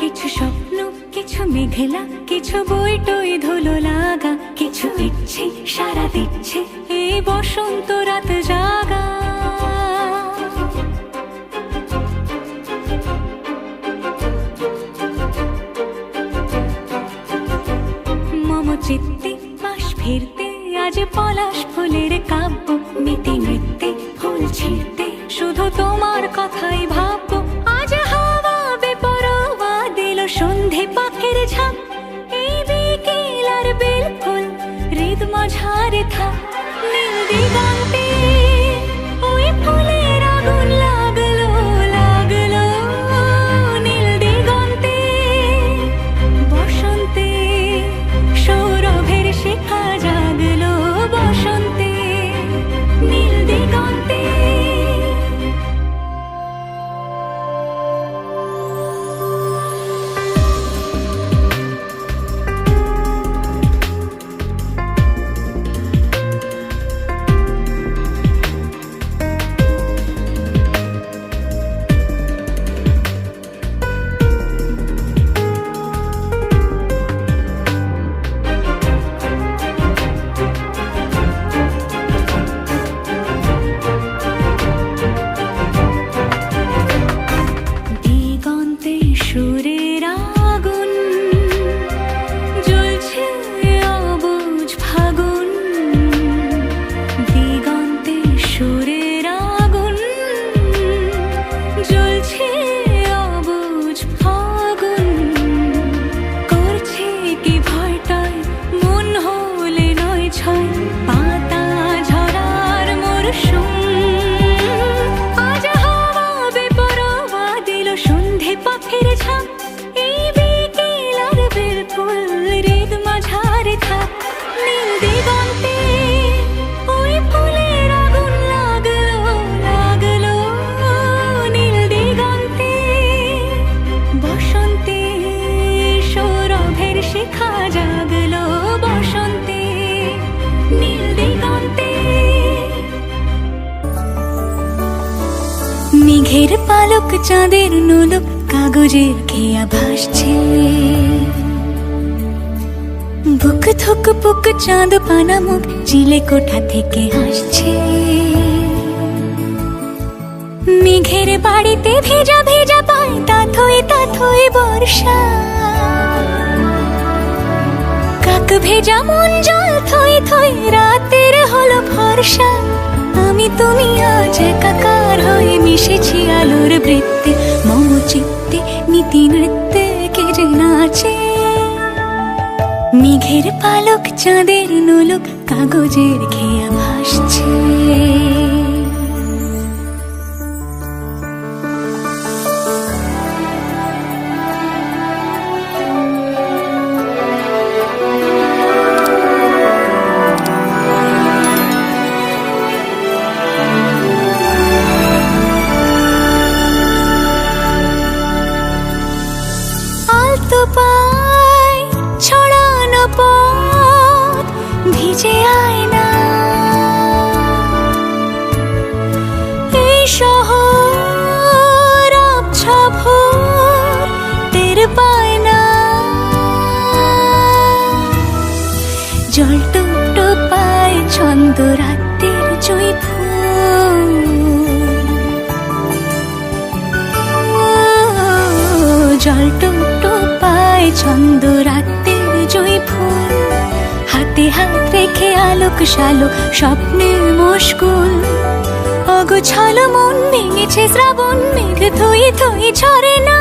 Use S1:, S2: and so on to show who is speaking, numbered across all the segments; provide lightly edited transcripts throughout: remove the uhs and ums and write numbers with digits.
S1: কিছু স্বপ্ন, কিছু মেঘলা, কিছু বই টই ধুলো লাগা, কিছু ইচ্ছে সারা দিচ্ছে এই বসন্ত রাত জাগা। মম চিত্তে পাশ ফিরতে আজ পলাশ ফুলের কাব্য, মিতি নৃত্যে ফুল ছিঁড়তে শুধু তোমার কথাই ভাববো। আজ হাওয়া বেপরোয়া দিল সন্ধে পাখির ঝাঁক, এই বিকেল আর বেল ফুল হৃদ মাঝারে থাক। নীল দিগন্তে ওই ফুলের আগুন লাগলো লাগলো, নীল দিগন্তে বসন্তে সৌরভের শিখা জাগলো, বসন্তে নীল দিগন্তে। দিগন্তে সুরের আগুন জ্বলছে অবুঝ ফাগুন, দিগন্তে সুরের আগুন জ্বলছে অবুঝ ফাগুন। করছে কি ভয়টায় মন হলে নয় ছয়, পাতা ঝরার মরশুম। আজ হাওয়া বেপরোয়া দিল সন্ধে পাখির ঝাঁক, এই বিকেল আর বেল ফুল হৃদ মাঝারে থাক। নীল দিগন্তে ওই ফুলের আগুন লাগলো লাগলো, নীল দিগন্তে বসন্তে সৌরভের শিখা জাগলো, বসন্তে নীল দিগন্তে। মেঘের পালক চাঁদের নোলক কাগজের খেয়া ভাসছে, বুক থুক পুক চাঁদ পানা মুখ চিলে কোঠা থেকে হাসছে। মেঘের বাড়িতে ভেজা ভেজা পায় তাথই বর্ষা, কাক ভেজা মন জল থই থই রাতের হলো ভরসা। আমি তুমি আজ একাকার হয়ে মিশেছি আলোর বৃত্তে, মম চিত্তে নীতি নৃত্যে কে যে নাচে। মেঘের পালক চাঁদের নোলক কাগজের খেয়া ভাসছে। আলতো পায় ছড়ানো পথ ভিজে আয়না, এই শহর আবছা ভোর টের পায় না। জল টুকটো পায় ছন্দ রাতের জুঁই ফুল, জল টুকটো পায় ছন্দ রাতের জুঁই ফুল। হাতে হাত রেখে আলোক শালোক স্বপ্নে মশগুল, অগোছালো মন ভেঙেছে শ্রাবণ মেঘ থই থই ঝরে না।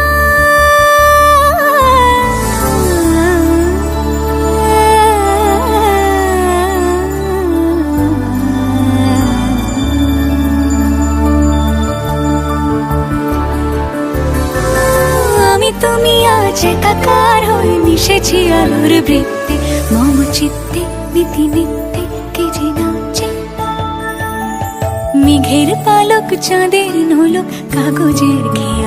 S1: আমি তুমি আজ একাকার হয়ে মিশেছি আলোর বৃত্তে, মম চিত্তে নীতি নিত্যে কে যে নাচে। মেঘের পালক চাঁদের নোলক কাগজের খেয়া